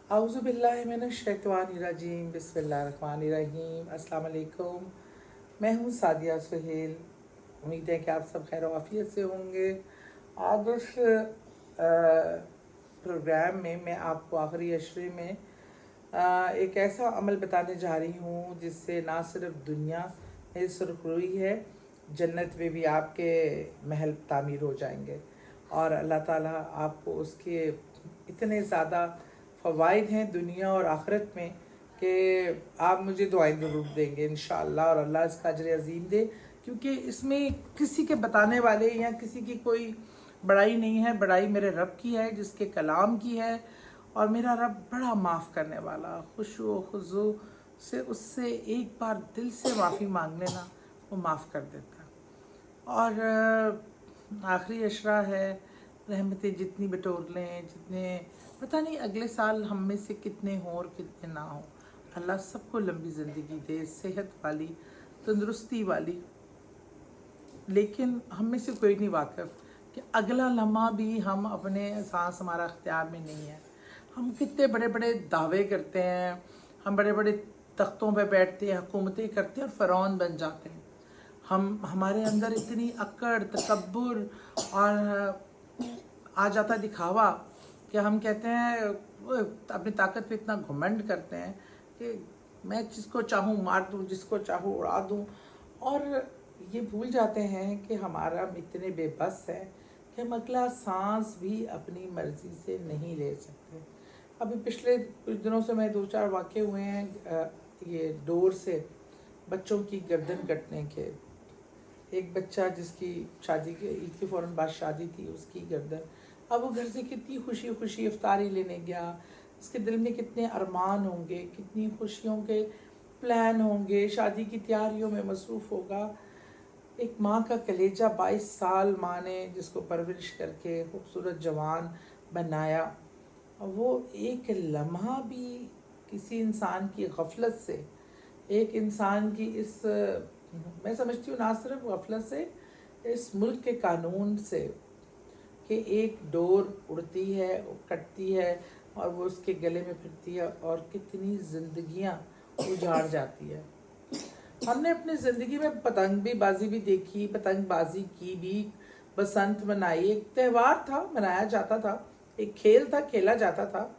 औज़ुबिल्लाहिमिनश्शैतानिर्रजीम बिस्मिल्लाहिर्रहमानिर्रहीम। अस्सलाम वालेकुम। मैं हूँ सादिया सुहेल। उम्मीद है कि आप सब खैर आफियत से होंगे। आज इस प्रोग्राम में मैं आपको आखिरी अशरे में एक ऐसा अमल बताने जा रही हूँ जिससे ना सिर्फ दुनिया में सुरखरुई है, जन्नत में भी आपके महल तामीर हो जाएंगे और अल्लाह ताला आपको उसके इतने ज़्यादा फ़वाइद हैं दुनिया और आखिरत में कि आप मुझे दुआएं ज़रूर देंगे इंशाअल्लाह, और अल्लाह इसका अजर अज़ीम दे, क्योंकि इसमें किसी के बताने वाले या किसी की कोई बड़ाई नहीं है। बड़ाई मेरे रब की है, जिसके कलाम की है, और मेरा रब बड़ा माफ़ करने वाला, खुशू खुजू से उससे एक बार दिल से माफ़ी मांग लेना वो माफ़ कर देता। और आखिरी अशरा है, रहमतें जितनी बटोर लें, जितने पता नहीं अगले साल हम में से कितने हों और कितने ना हों। अल्लाह सबको लंबी ज़िंदगी दे, सेहत वाली, तंदुरुस्ती वाली। लेकिन हम में से कोई नहीं वाकिफ़ कि अगला लम्हा भी हम अपने सांस हमारा अख्तियार में नहीं है। हम कितने बड़े बड़े दावे करते हैं, हम बड़े बड़े तख्तों पे बैठते हैं, हुकूमतें करते हैं और फ़िरौन बन जाते हैं। हमारे अंदर इतनी अक्ड़, तकब्बुर और आ जाता दिखावा कि हम कहते हैं अपनी ताकत पे इतना घमंड करते हैं कि मैं जिसको चाहूँ मार दूँ, जिसको चाहूँ उड़ा दूँ, और ये भूल जाते हैं कि हमारा इतने बेबस है कि हम अगला सांस भी अपनी मर्ज़ी से नहीं ले सकते। अभी पिछले कुछ दिनों से मैं 2-4 वाक़े हुए हैं ये डोर से बच्चों की गर्दन कटने के। एक बच्चा जिसकी शादी के ईद के फ़ौरन बाद शादी थी, उसकी गर्दन, अब वो घर से कितनी खुशी खुशी इफ्तारी लेने गया, उसके दिल में कितने अरमान होंगे, कितनी खुशियों के प्लान होंगे, शादी की तैयारियों में मसरूफ़ होगा। एक माँ का कलेजा 22 साल माँ ने जिसको परवरिश करके खूबसूरत जवान बनाया, वो एक लम्हा भी किसी इंसान की गफलत से, एक इंसान की इस, मैं समझती हूँ ना सिर्फ गफलत से, इस मुल्क के कानून से, कि एक डोर उड़ती है, कटती है और वो उसके गले में फिरती है और कितनी ज़िंदगियाँ उजाड़ जाती है। हमने अपनी ज़िंदगी में पतंगबाजी भी देखी, पतंगबाजी की भी, बसंत मनाई, एक त्यौहार था, मनाया जाता था, एक खेल था, खेला जाता था।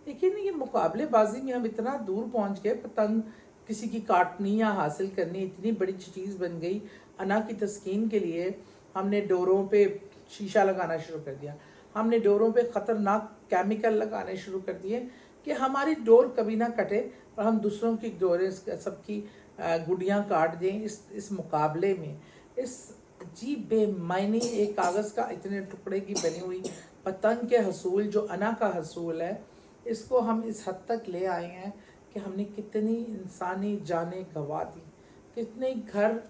लेकिन ये मुकाबलेबाजी में हम इतना दूर पहुंच गए, पतंग किसी की काटनी या हासिल करनी इतनी बड़ी चीज़ बन गई। अना की तस्कीन के लिए हमने डोरों पे शीशा लगाना शुरू कर दिया, हमने डोरों पे ख़तरनाक केमिकल लगाने शुरू कर दिए कि हमारी डोर कभी ना कटे और हम दूसरों की डोरें सबकी गुड़ियाँ काट दें इस मुकाबले में। इस अजीब बेमायने एक कागज़ का इतने टुकड़े की बनी हुई पतंग के हसूल, जो अना का हसूल है, इसको हम इस हद तक ले आए हैं कि हमने कितनी इंसानी जानें गंवा दी, कितने घर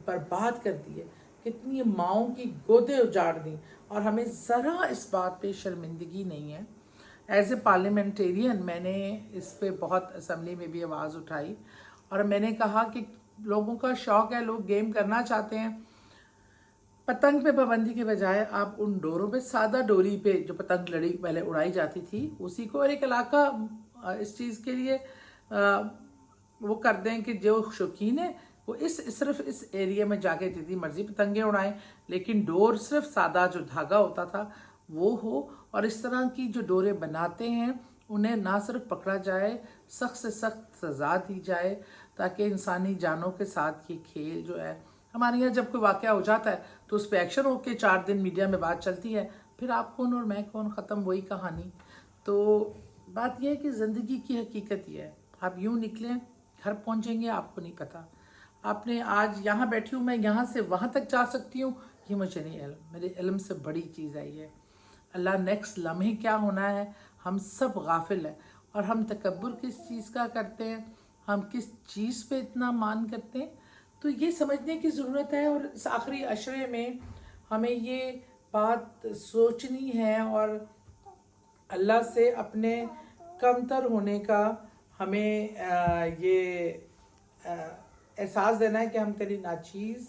बर्बाद कर दिए, कितनी माओं की गोदें उजाड़ दी, और हमें ज़रा इस बात पे शर्मिंदगी नहीं है। एज ए पार्लियामेंटेरियन मैंने इस पे बहुत असम्बली में भी आवाज़ उठाई और मैंने कहा कि लोगों का शौक़ है, लोग गेम करना चाहते हैं, पतंग पे पाबंदी के बजाय आप उन डोरों पे, सादा डोरी पे जो पतंग लड़ी पहले उड़ाई जाती थी उसी को, और एक इलाका इस चीज़ के लिए वो कर दें कि जो शौकीन है वो सिर्फ इस एरिया में जाके जितनी मर्जी पतंगे उड़ाएं, लेकिन डोर सिर्फ सादा जो धागा होता था वो हो। और इस तरह की जो डोरें बनाते हैं उन्हें ना सिर्फ पकड़ा जाए, सख्त से सख्त सज़ा दी जाए, ताकि इंसानी जानों के साथ ये खेल जो है, हमारे यहाँ जब कोई वाक़या हो जाता है तो उस पर एक्शन होकर 4 दिन मीडिया में बात चलती है, फिर आप कौन और मैं कौन, ख़त्म वही कहानी। तो बात यह है कि ज़िंदगी की हकीकत ये है, आप यूँ निकलें, घर पहुँचेंगे आपको नहीं पता। आपने आज यहाँ बैठी हूँ, मैं यहाँ से वहाँ तक जा सकती हूँ, ये मुझे नहीं इल्म, मेरे इल्म से बड़ी चीज़ है ये। अल्लाह नेक्स्ट लम्हे क्या होना है हम सब गाफिल हैं, और हम तकब्बुर किस चीज़ का करते हैं, हम किस चीज़ पे इतना मान करते हैं, तो ये समझने की ज़रूरत है। और इस आखिरी अशरे में हमें ये बात सोचनी है और अल्लाह से अपने कमतर होने का हमें ये एहसास देना है कि हम तेरी नाचीज़,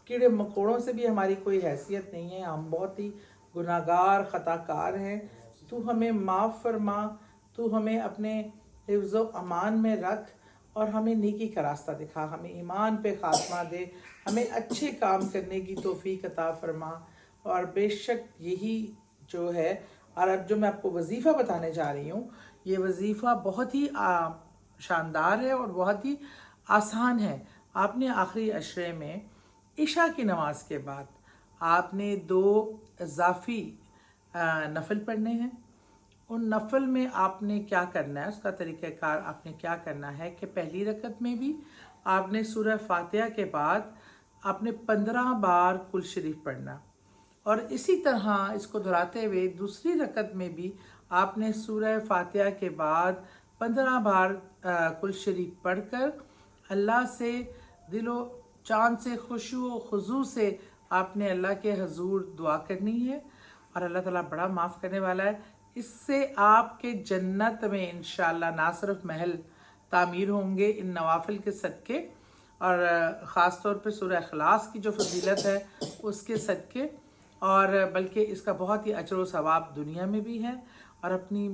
कीड़े मकोड़ों से भी हमारी कोई हैसियत नहीं है, हम बहुत ही गुनाहगार ख़ताकार हैं। तू हमें माफ़ फरमा, تو हमें अपने हिफ्ज़ व अमान में रख और हमें नेकी का रास्ता दिखा, हमें ईमान पे खात्मा दे, हमें अच्छे काम करने की तौफीक अता फरमा। और बेशक यही जो है, और अब जो मैं आपको वजीफ़ा बताने जा रही हूँ, ये वजीफ़ा बहुत ही शानदार है और बहुत ही आसान है। आपने आखिरी अशरे में इशा की नमाज के बाद आपने 2 इज़ाफ़ी नफल पढ़ने हैं। उन नफल में आपने क्या करना है, उसका तरीक़ाकार आपने क्या करना है कि पहली रकत में भी आपने सूरह फातिहा के बाद आपने 15 बार कुल शरीफ पढ़ना, और इसी तरह इसको दोहराते हुए दूसरी रकत में भी आपने सूरह फातिहा के बाद 15 बार कुल शरीफ पढ़कर अल्लाह से दिलो जान से खुशू व खुजू से आपने अल्लाह के हजूर दुआ करनी है, और अल्लाह ताला बड़ा माफ़ करने वाला है। इससे आपके जन्नत में इंशाअल्लाह ना सिर्फ महल तामीर होंगे इन नवाफिल के सदक़े, और ख़ास तौर पे सूरह इखलास की जो फजीलत है उसके सदक़े, और बल्कि इसका बहुत ही अजर व सवाब दुनिया में भी है। और अपनी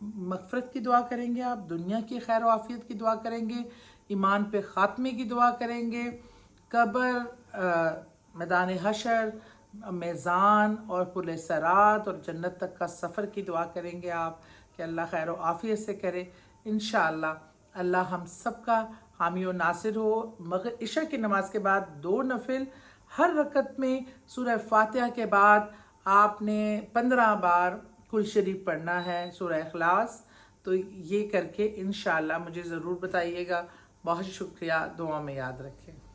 मग़फ़िरत की दुआ करेंगे आप, दुनिया की खैर व आफ़ियत की दुआ करेंगे, ईमान पे ख़ात्मे की दुआ करेंगे, कब्र, मैदान हशर, मेज़ान और पुल सरात और जन्नत तक का सफ़र की दुआ करेंगे आप कि अल्लाह खैर व आफ़ियत से करे। इंशाअल्लाह अल्लाह हम सब का हामी व नासिर हो। मगर इशा की नमाज के बाद 2 नफिल, हर रकत में सूरह फातिहा के बाद आपने 15 बार कुल शरीफ पढ़ना है, सूरह इखलास। तो ये करके इंशाअल्लाह मुझे ज़रूर बताइएगा। बहुत शुक्रिया, दुआ में याद रखें।